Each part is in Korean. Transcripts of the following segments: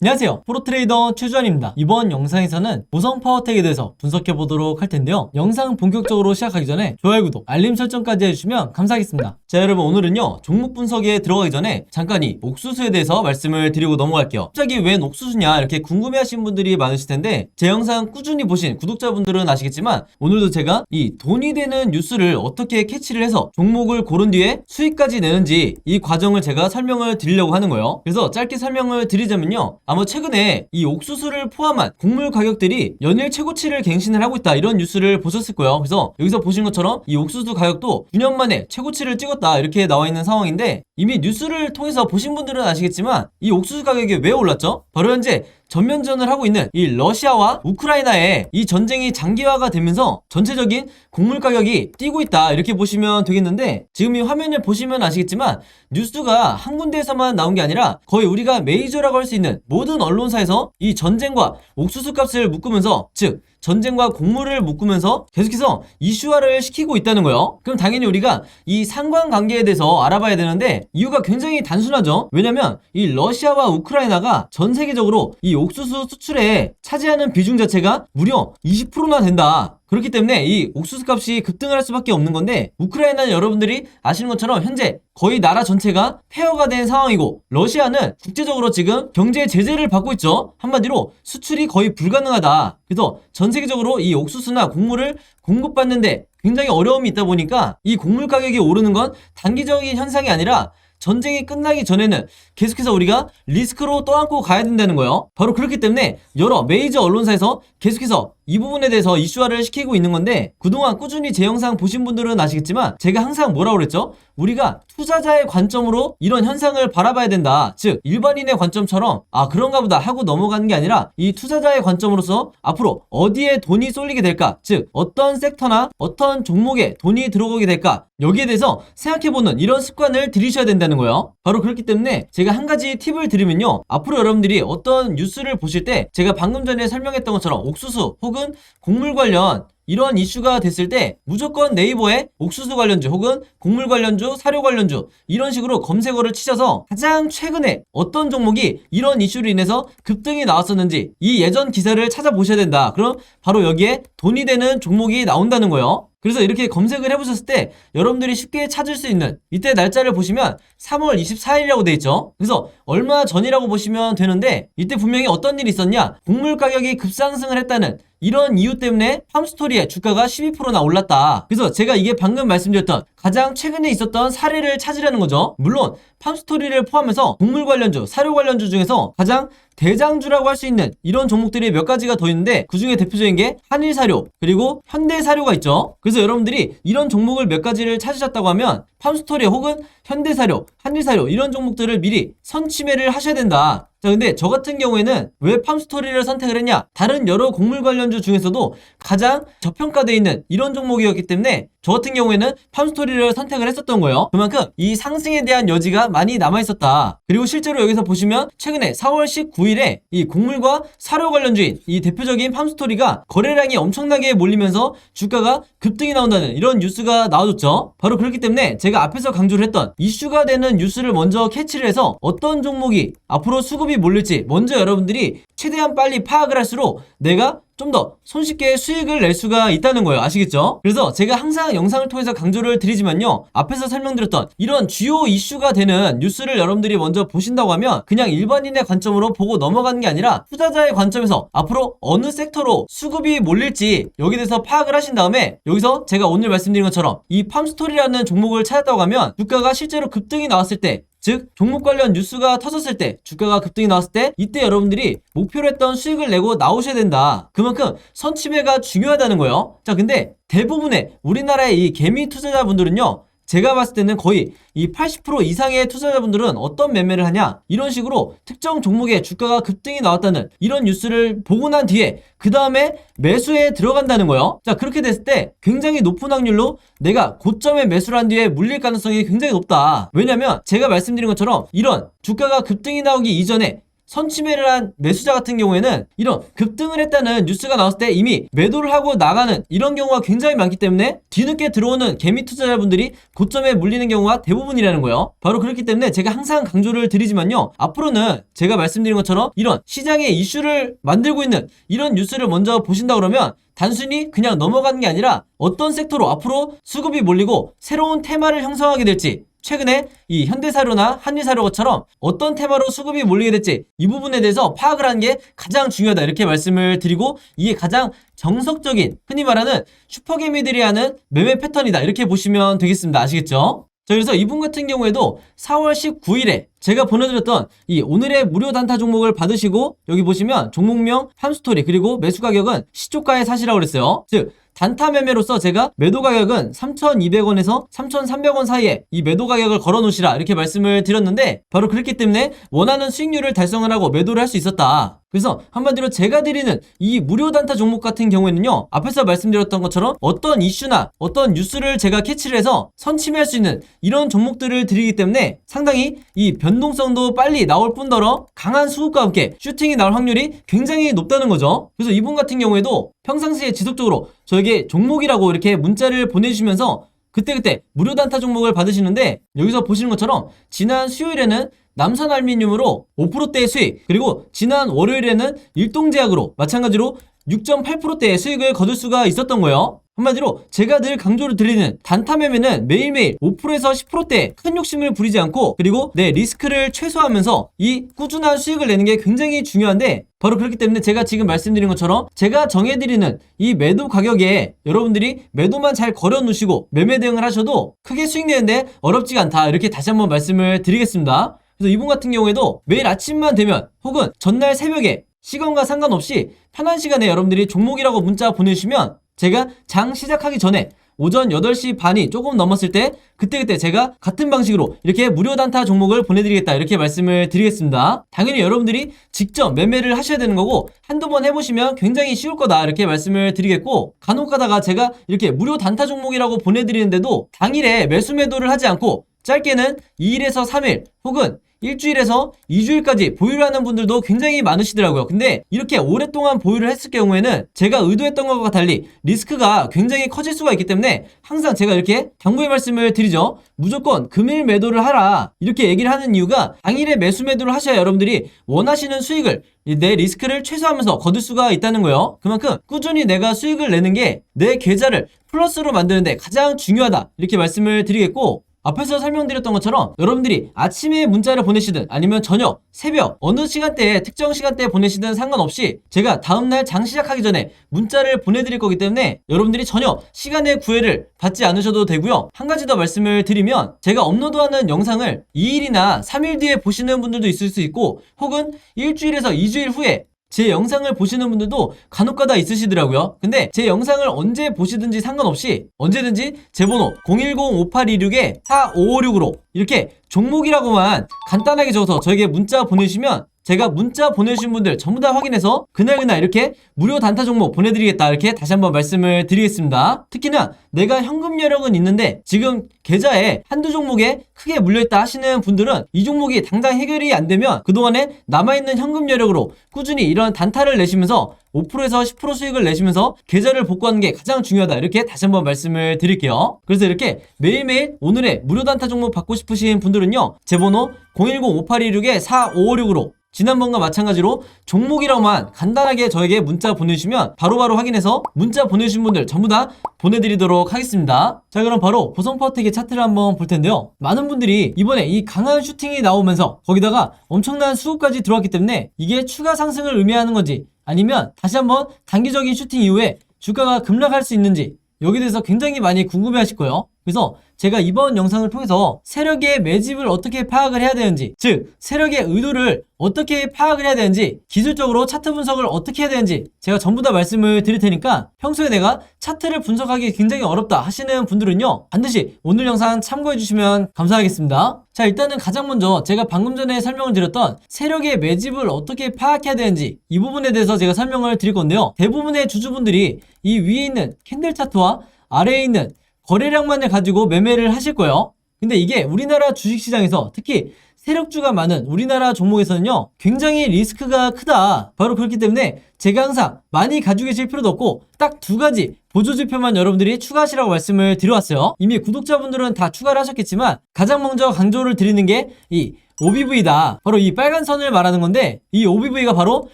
안녕하세요, 프로트레이더 최주환입니다. 이번 영상에서는 보성 파워텍에 대해서 분석해보도록 할 텐데요. 영상 본격적으로 시작하기 전에 좋아요, 구독, 알림 설정까지 해주시면 감사하겠습니다. 자, 여러분, 오늘은요 종목 분석에 들어가기 전에 잠깐 이 옥수수에 대해서 말씀을 드리고 넘어갈게요. 갑자기 웬 옥수수냐 이렇게 궁금해하시는 분들이 많으실 텐데, 제 영상 꾸준히 보신 구독자분들은 아시겠지만 오늘도 제가 이 돈이 되는 뉴스를 어떻게 캐치를 해서 종목을 고른 뒤에 수익까지 내는지 이 과정을 제가 설명을 드리려고 하는 거예요. 그래서 짧게 설명을 드리자면요, 아마 최근에 이 옥수수를 포함한 곡물 가격들이 연일 최고치를 갱신을 하고 있다, 이런 뉴스를 보셨을 거예요. 그래서 여기서 보신 것처럼 이 옥수수 가격도 9년 만에 최고치를 찍었다, 이렇게 나와 있는 상황인데, 이미 뉴스를 통해서 보신 분들은 아시겠지만 이 옥수수 가격이 왜 올랐죠? 바로 현재 전면전을 하고 있는 이 러시아와 우크라이나의 이 전쟁이 장기화가 되면서 전체적인 곡물 가격이 뛰고 있다, 이렇게 보시면 되겠는데, 지금 이 화면을 보시면 아시겠지만 뉴스가 한 군데에서만 나온 게 아니라 거의 우리가 메이저라고 할 수 있는 모든 언론사에서 이 전쟁과 옥수수 값을 묶으면서, 즉 전쟁과 곡물을 묶으면서 계속해서 이슈화를 시키고 있다는 거예요. 그럼 당연히 우리가 이 상관관계에 대해서 알아봐야 되는데, 이유가 굉장히 단순하죠. 왜냐면 이 러시아와 우크라이나가 전 세계적으로 이 옥수수 수출에 차지하는 비중 자체가 무려 20%나 된다. 그렇기 때문에 이 옥수수 값이 급등을 할 수밖에 없는 건데, 우크라이나는 여러분들이 아시는 것처럼 현재 거의 나라 전체가 폐허가 된 상황이고, 러시아는 국제적으로 지금 경제 제재를 받고 있죠. 한마디로 수출이 거의 불가능하다. 그래서 전 세계적으로 이 옥수수나 곡물을 공급받는데 굉장히 어려움이 있다 보니까 이 곡물 가격이 오르는 건 단기적인 현상이 아니라 전쟁이 끝나기 전에는 계속해서 우리가 리스크로 떠안고 가야 된다는 거예요. 바로 그렇기 때문에 여러 메이저 언론사에서 계속해서 이 부분에 대해서 이슈화를 시키고 있는 건데, 그동안 꾸준히 제 영상 보신 분들은 아시겠지만 제가 항상 뭐라고 그랬죠? 우리가 투자자의 관점으로 이런 현상을 바라봐야 된다. 즉 일반인의 관점처럼 그런가 보다 하고 넘어가는 게 아니라, 이 투자자의 관점으로서 앞으로 어디에 돈이 쏠리게 될까, 즉 어떤 섹터나 어떤 종목에 돈이 들어오게 될까, 여기에 대해서 생각해보는 이런 습관을 들이셔야 된다는 거예요. 바로 그렇기 때문에 제가 한 가지 팁을 드리면요, 앞으로 여러분들이 어떤 뉴스를 보실 때 제가 방금 전에 설명했던 것처럼 옥수수 혹은 곡물 관련 이런 이슈가 됐을 때 무조건 네이버에 옥수수 관련주 혹은 곡물 관련주, 사료 관련주 이런 식으로 검색어를 치셔서 가장 최근에 어떤 종목이 이런 이슈로 인해서 급등이 나왔었는지 이 예전 기사를 찾아보셔야 된다. 그럼 바로 여기에 돈이 되는 종목이 나온다는 거예요. 그래서 이렇게 검색을 해보셨을 때 여러분들이 쉽게 찾을 수 있는 이때 날짜를 보시면 3월 24일이라고 돼 있죠. 그래서 얼마 전이라고 보시면 되는데, 이때 분명히 어떤 일이 있었냐, 곡물 가격이 급상승을 했다는 이런 이유 때문에 팜스토리의 주가가 12%나 올랐다. 그래서 제가 이게 방금 말씀드렸던 가장 최근에 있었던 사례를 찾으라는 거죠. 물론 팜스토리를 포함해서 곡물 관련주, 사료 관련주 중에서 가장 대장주라고 할 수 있는 이런 종목들이 몇 가지가 더 있는데, 그 중에 대표적인 게 한일사료 그리고 현대사료가 있죠. 그래서 여러분들이 이런 종목을 몇 가지를 찾으셨다고 하면 팜스토리 혹은 현대사료, 한일사료 이런 종목들을 미리 선취매를 하셔야 된다. 자, 근데 저 같은 경우에는 왜 팜스토리를 선택을 했냐, 다른 여러 곡물 관련주 중에서도 가장 저평가되어 있는 이런 종목이었기 때문에 저 같은 경우에는 팜스토리를 선택을 했었던 거예요. 그만큼 이 상승에 대한 여지가 많이 남아있었다. 그리고 실제로 여기서 보시면 최근에 4월 19일에 이 곡물과 사료 관련주인 이 대표적인 팜스토리가 거래량이 엄청나게 몰리면서 주가가 급등이 나온다는 이런 뉴스가 나와줬죠. 바로 그렇기 때문에 제가 앞에서 강조를 했던 이슈가 되는 뉴스를 먼저 캐치를 해서 어떤 종목이 앞으로 수급이 몰릴지 먼저 여러분들이 최대한 빨리 파악을 할수록 내가 좀 더 손쉽게 수익을 낼 수가 있다는 거예요. 아시겠죠? 그래서 제가 항상 영상을 통해서 강조를 드리지만요, 앞에서 설명드렸던 이런 주요 이슈가 되는 뉴스를 여러분들이 먼저 보신다고 하면 그냥 일반인의 관점으로 보고 넘어가는 게 아니라 투자자의 관점에서 앞으로 어느 섹터로 수급이 몰릴지 여기에 대해서 파악을 하신 다음에, 여기서 제가 오늘 말씀드린 것처럼 이 팜스토리라는 종목을 찾았다고 하면 주가가 실제로 급등이 나왔을 때, 즉 종목 관련 뉴스가 터졌을 때, 주가가 급등이 나왔을 때, 이때 여러분들이 목표로 했던 수익을 내고 나오셔야 된다. 그만큼 선취매가 중요하다는 거예요. 자, 근데 대부분의 우리나라의 이 개미 투자자분들은요, 제가 봤을 때는 거의 이 80% 이상의 투자자분들은 어떤 매매를 하냐, 이런 식으로 특정 종목의 주가가 급등이 나왔다는 이런 뉴스를 보고 난 뒤에 그 다음에 매수에 들어간다는 거예요. 자, 그렇게 됐을 때 굉장히 높은 확률로 내가 고점에 매수를 한 뒤에 물릴 가능성이 굉장히 높다. 왜냐면 제가 말씀드린 것처럼 이런 주가가 급등이 나오기 이전에 선취매를 한 매수자 같은 경우에는 이런 급등을 했다는 뉴스가 나왔을 때 이미 매도를 하고 나가는 이런 경우가 굉장히 많기 때문에 뒤늦게 들어오는 개미 투자자분들이 고점에 물리는 경우가 대부분이라는 거예요. 바로 그렇기 때문에 제가 항상 강조를 드리지만요, 앞으로는 제가 말씀드린 것처럼 이런 시장의 이슈를 만들고 있는 이런 뉴스를 먼저 보신다 그러면 단순히 그냥 넘어가는 게 아니라 어떤 섹터로 앞으로 수급이 몰리고 새로운 테마를 형성하게 될지, 최근에 이 현대사료나 한리사료처럼 어떤 테마로 수급이 몰리게 될지 이 부분에 대해서 파악을 하는 게 가장 중요하다 이렇게 말씀을 드리고, 이게 가장 정석적인 흔히 말하는 슈퍼개미들이 하는 매매 패턴이다 이렇게 보시면 되겠습니다. 아시겠죠? 자, 그래서 이분 같은 경우에도 4월 19일에 제가 보내드렸던 이 오늘의 무료 단타 종목을 받으시고, 여기 보시면 종목명, 팜스토리, 그리고 매수 가격은 시초가에 사시라고 그랬어요. 즉 단타 매매로서 제가 매도 가격은 3,200원에서 3,300원 사이에 이 매도 가격을 걸어 놓으시라 이렇게 말씀을 드렸는데, 바로 그렇기 때문에 원하는 수익률을 달성을 하고 매도를 할 수 있었다. 그래서 한마디로 제가 드리는 이 무료 단타 종목 같은 경우에는요, 앞에서 말씀드렸던 것처럼 어떤 이슈나 어떤 뉴스를 제가 캐치를 해서 선침해할 수 있는 이런 종목들을 드리기 때문에 상당히 이 변동성도 빨리 나올 뿐더러 강한 수급과 함께 슈팅이 나올 확률이 굉장히 높다는 거죠. 그래서 이분 같은 경우에도 평상시에 지속적으로 저에게 종목이라고 이렇게 문자를 보내주시면서 그때그때 무료 단타 종목을 받으시는데, 여기서 보시는 것처럼 지난 수요일에는 남선알미늄으로 5%대의 수익, 그리고 지난 월요일에는 일동제약으로 마찬가지로 6.8%대의 수익을 거둘 수가 있었던 거예요. 한마디로 제가 늘 강조를 드리는 단타 매매는 매일매일 5%에서 10%대 큰 욕심을 부리지 않고, 그리고 내 리스크를 최소화하면서 이 꾸준한 수익을 내는 게 굉장히 중요한데, 바로 그렇기 때문에 제가 지금 말씀드린 것처럼 제가 정해드리는 이 매도 가격에 여러분들이 매도만 잘 걸어 놓으시고 매매 대응을 하셔도 크게 수익 내는데 어렵지가 않다 이렇게 다시 한번 말씀을 드리겠습니다. 그래서 이분 같은 경우에도 매일 아침만 되면 혹은 전날 새벽에 시간과 상관없이 편한 시간에 여러분들이 종목이라고 문자 보내주시면 제가 장 시작하기 전에 오전 8시 반이 조금 넘었을 때 그때 제가 같은 방식으로 이렇게 무료 단타 종목을 보내드리겠다 이렇게 말씀을 드리겠습니다. 당연히 여러분들이 직접 매매를 하셔야 되는 거고, 한두 번 해보시면 굉장히 쉬울 거다 이렇게 말씀을 드리겠고, 간혹 가다가 제가 이렇게 무료 단타 종목이라고 보내드리는데도 당일에 매수 매도를 하지 않고 짧게는 2일에서 3일 혹은 일주일에서 2주일까지 보유를 하는 분들도 굉장히 많으시더라고요. 근데 이렇게 오랫동안 보유를 했을 경우에는 제가 의도했던 것과 달리 리스크가 굉장히 커질 수가 있기 때문에 항상 제가 이렇게 당부의 말씀을 드리죠. 무조건 금일 매도를 하라 이렇게 얘기를 하는 이유가, 당일에 매수 매도를 하셔야 여러분들이 원하시는 수익을, 내 리스크를 최소화하면서 거둘 수가 있다는 거예요. 그만큼 꾸준히 내가 수익을 내는 게 내 계좌를 플러스로 만드는데 가장 중요하다 이렇게 말씀을 드리겠고, 앞에서 설명드렸던 것처럼 여러분들이 아침에 문자를 보내시든 아니면 저녁, 새벽 어느 시간대에 특정 시간대에 보내시든 상관없이 제가 다음날 장 시작하기 전에 문자를 보내드릴 거기 때문에 여러분들이 전혀 시간의 구애를 받지 않으셔도 되고요. 한 가지 더 말씀을 드리면, 제가 업로드하는 영상을 2일이나 3일 뒤에 보시는 분들도 있을 수 있고, 혹은 일주일에서 2주일 후에 제 영상을 보시는 분들도 간혹가다 있으시더라고요. 근데 제 영상을 언제 보시든지 상관없이 언제든지 제 번호 010-5826-4556으로 이렇게 종목이라고만 간단하게 적어서 저에게 문자 보내주시면 제가 문자 보내주신 분들 전부 다 확인해서 그날 이렇게 무료 단타 종목 보내드리겠다 이렇게 다시 한번 말씀을 드리겠습니다. 특히나 내가 현금 여력은 있는데 지금 계좌에 한두 종목에 크게 물려있다 하시는 분들은 이 종목이 당장 해결이 안 되면 그동안에 남아있는 현금 여력으로 꾸준히 이런 단타를 내시면서 5%에서 10% 수익을 내시면서 계좌를 복구하는 게 가장 중요하다 이렇게 다시 한번 말씀을 드릴게요. 그래서 이렇게 매일매일 오늘의 무료 단타 종목 받고 싶으신 분들은요, 제 번호 010-5826-4556으로 지난번과 마찬가지로 종목이라고만 간단하게 저에게 문자 보내주시면 바로바로 확인해서 문자 보내주신 분들 전부 다 보내드리도록 하겠습니다. 자, 그럼 바로 보성파워텍의 차트를 한번 볼 텐데요. 많은 분들이 이번에 이 강한 슈팅이 나오면서 거기다가 엄청난 수급까지 들어왔기 때문에 이게 추가 상승을 의미하는 건지 아니면 다시 한번 단기적인 슈팅 이후에 주가가 급락할 수 있는지 여기에 대해서 굉장히 많이 궁금해 하실 거예요. 그래서 제가 이번 영상을 통해서 세력의 매집을 어떻게 파악을 해야 되는지, 즉 세력의 의도를 어떻게 파악을 해야 되는지, 기술적으로 차트 분석을 어떻게 해야 되는지 제가 전부 다 말씀을 드릴 테니까 평소에 내가 차트를 분석하기 굉장히 어렵다 하시는 분들은요, 반드시 오늘 영상 참고해 주시면 감사하겠습니다. 자, 일단은 가장 먼저 제가 방금 전에 설명을 드렸던 세력의 매집을 어떻게 파악해야 되는지 이 부분에 대해서 제가 설명을 드릴 건데요. 대부분의 주주분들이 이 위에 있는 캔들 차트와 아래에 있는 거래량만을 가지고 매매를 하실 거예요. 근데 이게 우리나라 주식시장에서 특히 세력주가 많은 우리나라 종목에서는요, 굉장히 리스크가 크다. 바로 그렇기 때문에 제가 항상 많이 가지고 계실 필요도 없고 딱 두 가지 보조지표만 여러분들이 추가하시라고 말씀을 드려왔어요. 이미 구독자분들은 다 추가를 하셨겠지만 가장 먼저 강조를 드리는 게 이 OBV다. 바로 이 빨간 선을 말하는 건데, 이 OBV가 바로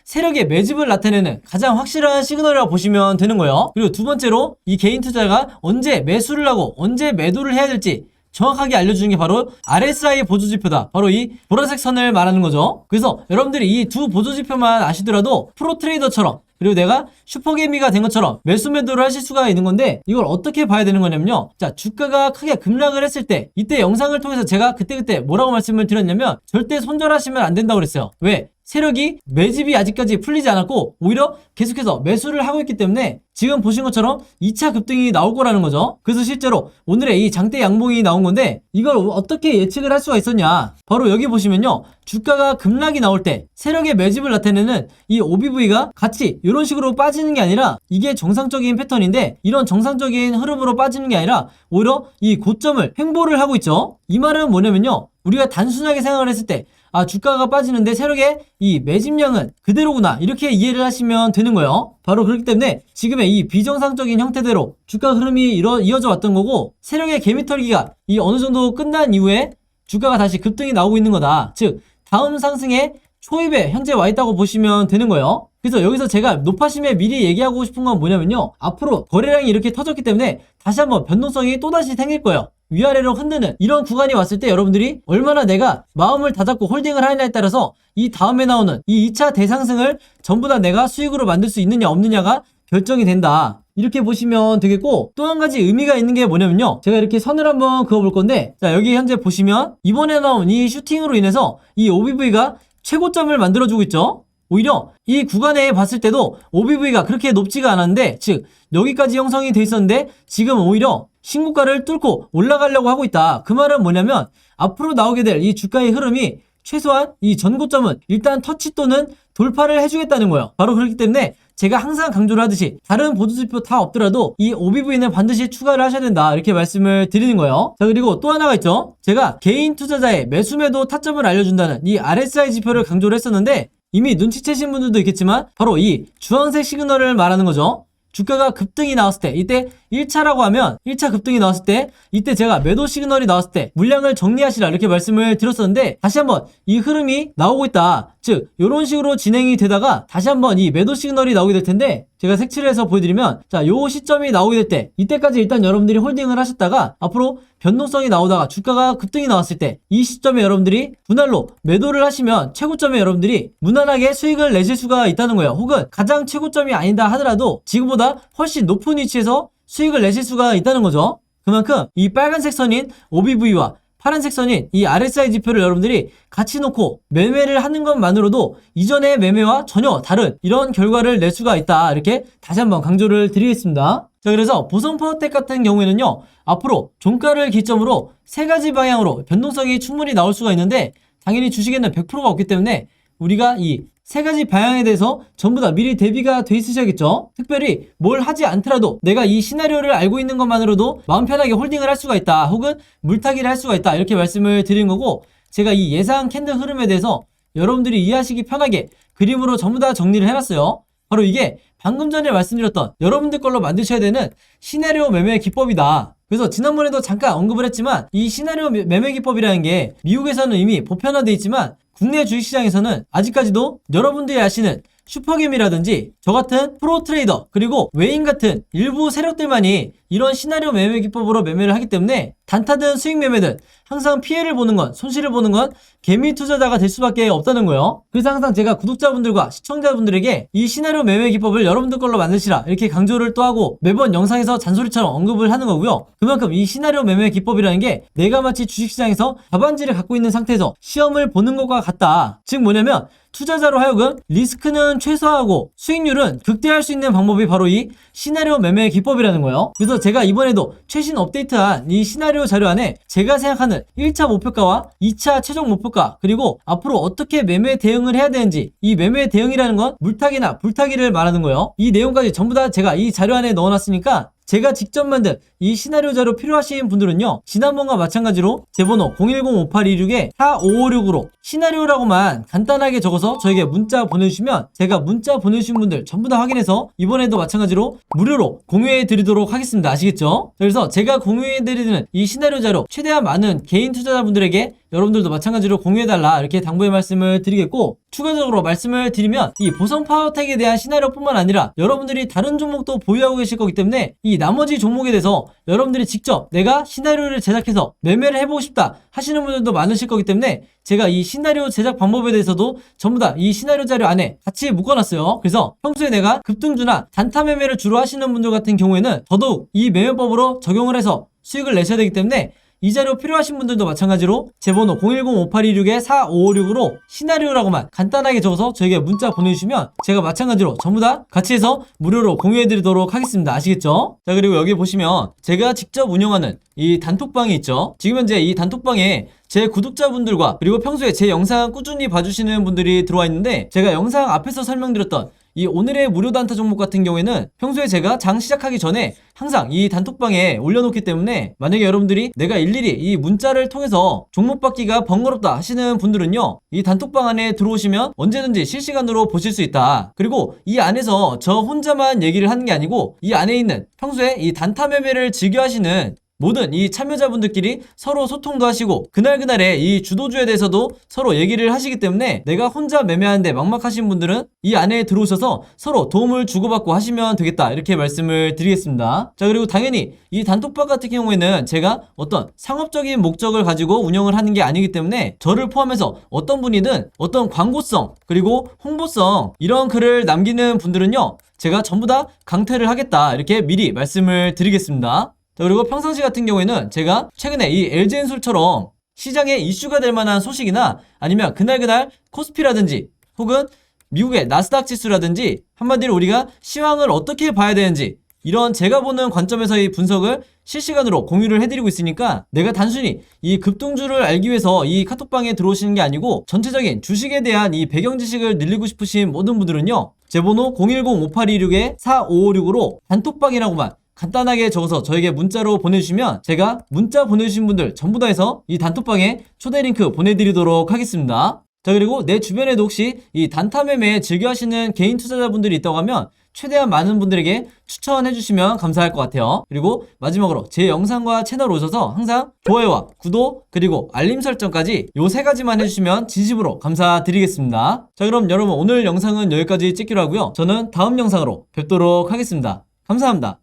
세력의 매집을 나타내는 가장 확실한 시그널이라고 보시면 되는 거예요. 그리고 두 번째로 이 개인 투자가 언제 매수를 하고 언제 매도를 해야 될지 정확하게 알려주는 게 바로 RSI 보조지표다. 바로 이 보라색 선을 말하는 거죠. 그래서 여러분들이 이 두 보조지표만 아시더라도 프로트레이더처럼, 그리고 내가 슈퍼개미가 된 것처럼 매수 매도를 하실 수가 있는 건데, 이걸 어떻게 봐야 되는 거냐면요, 자, 주가가 크게 급락을 했을 때, 이때 영상을 통해서 제가 그때 뭐라고 말씀을 드렸냐면 절대 손절하시면 안 된다고 그랬어요. 왜? 세력이 매집이 아직까지 풀리지 않았고 오히려 계속해서 매수를 하고 있기 때문에 지금 보신 것처럼 2차 급등이 나올 거라는 거죠. 그래서 실제로 오늘의 이 장대 양봉이 나온 건데, 이걸 어떻게 예측을 할 수가 있었냐, 바로 여기 보시면요, 주가가 급락이 나올 때 세력의 매집을 나타내는 이 OBV가 같이 이런 식으로 빠지는 게 아니라, 이게 정상적인 패턴인데 이런 정상적인 흐름으로 빠지는 게 아니라 오히려 이 고점을 횡보를 하고 있죠. 이 말은 뭐냐면요, 우리가 단순하게 생각을 했을 때 주가가 빠지는데 세력의 이 매집량은 그대로구나, 이렇게 이해를 하시면 되는 거예요. 바로 그렇기 때문에 지금의 이 비정상적인 형태대로 주가 흐름이 이어져 왔던 거고, 세력의 개미털기가 이 어느 정도 끝난 이후에 주가가 다시 급등이 나오고 있는 거다. 즉 다음 상승의 초입에 현재 와 있다고 보시면 되는 거예요. 그래서 여기서 제가 높아심에 미리 얘기하고 싶은 건 뭐냐면요, 앞으로 거래량이 이렇게 터졌기 때문에 다시 한번 변동성이 또다시 생길 거예요. 위아래로 흔드는 이런 구간이 왔을 때 여러분들이 얼마나 내가 마음을 다잡고 홀딩을 하느냐에 따라서 이 다음에 나오는 이 2차 대상승을 전부 다 내가 수익으로 만들 수 있느냐 없느냐가 결정이 된다. 이렇게 보시면 되겠고, 또 한 가지 의미가 있는 게 뭐냐면요, 제가 이렇게 선을 한번 그어볼 건데, 자, 여기 현재 보시면 이번에 나온 이 슈팅으로 인해서 이 OBV가 최고점을 만들어주고 있죠. 오히려 이 구간에 봤을 때도 OBV가 그렇게 높지가 않았는데, 즉 여기까지 형성이 돼 있었는데 지금 오히려 신고가를 뚫고 올라가려고 하고 있다. 그 말은 뭐냐면 앞으로 나오게 될 이 주가의 흐름이 최소한 이 전고점은 일단 터치 또는 돌파를 해주겠다는 거예요. 바로 그렇기 때문에 제가 항상 강조를 하듯이 다른 보조지표 다 없더라도 이 OBV는 반드시 추가를 하셔야 된다, 이렇게 말씀을 드리는 거예요. 자, 그리고 또 하나가 있죠. 제가 개인 투자자의 매수 매도 타점을 알려준다는 이 RSI 지표를 강조를 했었는데, 이미 눈치채신 분들도 있겠지만 바로 이 주황색 시그널을 말하는 거죠. 주가가 급등이 나왔을 때, 이때 1차라고 하면 1차 급등이 나왔을 때, 이때 제가 매도 시그널이 나왔을 때 물량을 정리하시라, 이렇게 말씀을 드렸었는데, 다시 한번 이 흐름이 나오고 있다. 즉 이런 식으로 진행이 되다가 다시 한번 이 매도 시그널이 나오게 될 텐데, 제가 색칠을 해서 보여드리면, 자, 요 시점이 나오게 될 때 이때까지 일단 여러분들이 홀딩을 하셨다가 앞으로 변동성이 나오다가 주가가 급등이 나왔을 때 이 시점에 여러분들이 분할로 매도를 하시면 최고점에 여러분들이 무난하게 수익을 내실 수가 있다는 거예요. 혹은 가장 최고점이 아니다 하더라도 지금보다 훨씬 높은 위치에서 수익을 내실 수가 있다는 거죠. 그만큼 이 빨간색 선인 OBV와 파란색 선인 이 RSI 지표를 여러분들이 같이 놓고 매매를 하는 것만으로도 이전의 매매와 전혀 다른 이런 결과를 낼 수가 있다, 이렇게 다시 한번 강조를 드리겠습니다. 자, 그래서 보성파워텍 같은 경우에는요, 앞으로 종가를 기점으로 세 가지 방향으로 변동성이 충분히 나올 수가 있는데, 당연히 주식에는 100%가 없기 때문에 우리가 이 세 가지 방향에 대해서 전부 다 미리 대비가 돼 있으셔야겠죠. 특별히 뭘 하지 않더라도 내가 이 시나리오를 알고 있는 것만으로도 마음 편하게 홀딩을 할 수가 있다, 혹은 물타기를 할 수가 있다, 이렇게 말씀을 드린 거고, 제가 이 예상 캔들 흐름에 대해서 여러분들이 이해하시기 편하게 그림으로 전부 다 정리를 해놨어요. 바로 이게 방금 전에 말씀드렸던 여러분들 걸로 만드셔야 되는 시나리오 매매 기법이다. 그래서 지난번에도 잠깐 언급을 했지만, 이 시나리오 매매 기법이라는 게 미국에서는 이미 보편화되어 있지만 국내 주식시장에서는 아직까지도 여러분들이 아시는 슈퍼개미라든지 저 같은 프로 트레이더, 그리고 외인 같은 일부 세력들만이 이런 시나리오 매매 기법으로 매매를 하기 때문에 단타든 수익 매매든 항상 피해를 보는 건, 손실을 보는 건 개미 투자자가 될 수밖에 없다는 거예요. 그래서 항상 제가 구독자분들과 시청자분들에게 이 시나리오 매매 기법을 여러분들 걸로 만드시라, 이렇게 강조를 또 하고 매번 영상에서 잔소리처럼 언급을 하는 거고요. 그만큼 이 시나리오 매매 기법이라는 게 내가 마치 주식시장에서 답안지를 갖고 있는 상태에서 시험을 보는 것과 같다. 즉 뭐냐면 투자자로 하여금 리스크는 최소화하고 수익률은 극대화할 수 있는 방법이 바로 이 시나리오 매매 기법이라는 거예요. 그래서 제가 이번에도 최신 업데이트한 이 시나리오 자료 안에 제가 생각하는 1차 목표가와 2차 최종 목표가, 그리고 앞으로 어떻게 매매 대응을 해야 되는지, 이 매매 대응이라는 건 물타기나 불타기를 말하는 거예요. 이 내용까지 전부 다 제가 이 자료 안에 넣어놨으니까 제가 직접 만든 이 시나리오 자료 필요하신 분들은요, 지난번과 마찬가지로 제 번호 010-5826-4556으로 시나리오라고만 간단하게 적어서 저에게 문자 보내주시면 제가 문자 보내주신 분들 전부 다 확인해서 이번에도 마찬가지로 무료로 공유해 드리도록 하겠습니다. 아시겠죠? 그래서 제가 공유해 드리는 이 시나리오 자료 최대한 많은 개인 투자자분들에게 여러분들도 마찬가지로 공유해달라 이렇게 당부의 말씀을 드리겠고, 추가적으로 말씀을 드리면 이 보성 파워텍에 대한 시나리오뿐만 아니라 여러분들이 다른 종목도 보유하고 계실 거기 때문에 이 나머지 종목에 대해서 여러분들이 직접 내가 시나리오를 제작해서 매매를 해보고 싶다 하시는 분들도 많으실 거기 때문에 제가 이 시나리오 제작 방법에 대해서도 전부 다 이 시나리오 자료 안에 같이 묶어놨어요. 그래서 평소에 내가 급등주나 단타 매매를 주로 하시는 분들 같은 경우에는 더더욱 이 매매법으로 적용을 해서 수익을 내셔야 되기 때문에 이 자료 필요하신 분들도 마찬가지로 제 번호 010-5826-4556으로 시나리오라고만 간단하게 적어서 저에게 문자 보내주시면 제가 마찬가지로 전부 다 같이 해서 무료로 공유해드리도록 하겠습니다. 아시겠죠? 자, 그리고 여기 보시면 제가 직접 운영하는 이 단톡방이 있죠. 지금 현재 이 단톡방에 제 구독자분들과 그리고 평소에 제 영상 꾸준히 봐주시는 분들이 들어와 있는데, 제가 영상 앞에서 설명드렸던 이 오늘의 무료 단타 종목 같은 경우에는 평소에 제가 장 시작하기 전에 항상 이 단톡방에 올려놓기 때문에 만약에 여러분들이 내가 일일이 이 문자를 통해서 종목 받기가 번거롭다 하시는 분들은요, 이 단톡방 안에 들어오시면 언제든지 실시간으로 보실 수 있다. 그리고 이 안에서 저 혼자만 얘기를 하는 게 아니고 이 안에 있는 평소에 이 단타 매매를 즐겨 하시는 모든 이 참여자분들끼리 서로 소통도 하시고 그날그날의 이 주도주에 대해서도 서로 얘기를 하시기 때문에 내가 혼자 매매하는데 막막하신 분들은 이 안에 들어오셔서 서로 도움을 주고받고 하시면 되겠다 이렇게 말씀을 드리겠습니다. 자, 그리고 당연히 이 단톡방 같은 경우에는 제가 어떤 상업적인 목적을 가지고 운영을 하는 게 아니기 때문에 저를 포함해서 어떤 분이든 어떤 광고성 그리고 홍보성 이런 글을 남기는 분들은요, 제가 전부 다 강퇴를 하겠다 이렇게 미리 말씀을 드리겠습니다. 그리고 평상시 같은 경우에는 제가 최근에 이 LG엔솔처럼 시장에 이슈가 될 만한 소식이나 아니면 그날 코스피라든지 혹은 미국의 나스닥 지수라든지 한마디로 우리가 시황을 어떻게 봐야 되는지 이런 제가 보는 관점에서의 분석을 실시간으로 공유를 해드리고 있으니까 내가 단순히 이 급등주를 알기 위해서 이 카톡방에 들어오시는 게 아니고 전체적인 주식에 대한 이 배경 지식을 늘리고 싶으신 모든 분들은요, 제 번호 010-5826-4556으로 단톡방이라고만 간단하게 적어서 저에게 문자로 보내주시면 제가 문자 보내주신 분들 전부 다 해서 이 단톡방에 초대 링크 보내드리도록 하겠습니다. 자, 그리고 내 주변에도 혹시 이 단타 매매 즐겨 하시는 개인 투자자분들이 있다고 하면 최대한 많은 분들에게 추천해 주시면 감사할 것 같아요. 그리고 마지막으로 제 영상과 채널 오셔서 항상 좋아요와 구독 그리고 알림 설정까지 요 세 가지만 해주시면 진심으로 감사드리겠습니다. 자, 그럼 여러분 오늘 영상은 여기까지 찍기로 하고요. 저는 다음 영상으로 뵙도록 하겠습니다. 감사합니다.